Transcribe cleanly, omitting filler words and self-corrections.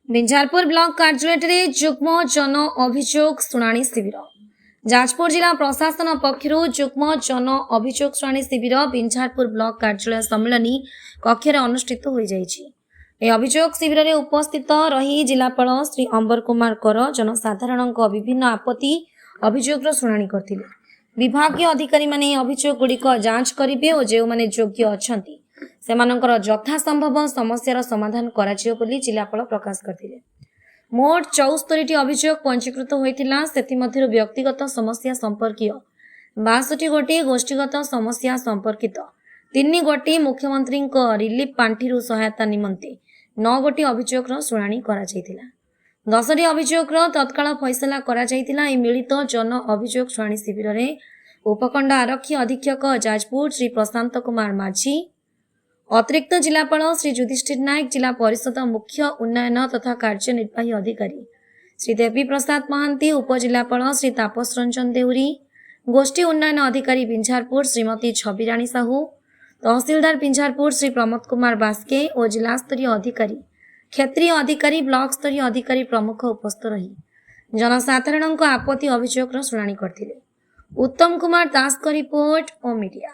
Binjharpur block कार्यालय जुग्म जन अभियोग शुणाणी शिविर जाजपुर जिला प्रशासन पक्षर जुग्म जन अभियोग शुणाणी शिविर बिंझारपुर ब्लॉक कार्यालय सम्मिलनी कक्ष अनुष्ठित हो अभियोग शिविर में उपस्थित रही जिलापाल श्री अंबर कुमार कर जनसाधारण विभिन्न आपत्ति अभियोग शुणाणी करते विभागीय अधिकारी माने अभियोग गुड़िक जांच करेंगे और जो मैंने योग्य अच्छा सेमानंकर यथासंभव समस्यार समाधान कराजियो बोली जिलापाल प्रकाश करथिले। मोट 74टी अभियोग पंजीकृत होइतिला सेतिमध्यरु व्यक्तिगत समस्या संपर्कीय 62 गोटी गोष्ठीगत समस्या संपर्कित 3 गोटी मुख्यमंत्री रिलीफ पांठिरु सहायता निमंते 9 गोटी अभियोगर शुणाणी करा जायतिला। 10टी अभियोगर तत्काल फैसला करा जायतिला। ए मिलित जन अभियोग शुणाणी शिविर में उपखंड आरक्षी अधीक्षक जाजपुर श्री प्रशांत कुमार माझी, अतिरिक्त जिलापाल श्री युधिष्ठिर नायक, जिला परिषद मुख्य उन्नयन तथा कार्यनिर्वाही अधिकारी श्री देवी प्रसाद महांती, उपजिलापाल श्री तापस रंजन देउरी, गोष्ठी उन्नयन अधिकारी बिंझारपुर श्रीमती छबिराणी साहू, तहसीलदार बिंझारपुर श्री प्रमोद कुमार बास्के और जिला स्तरीय अधिकारी क्षेत्रीय अधिकारी ब्लॉक स्तरीय अधिकारी प्रमुख उपस्थित रही जनसाधारण आपत्ति अभियोग शुणाणी करथिले। उत्तम कुमार दास का रिपोर्ट ओ मीडिया।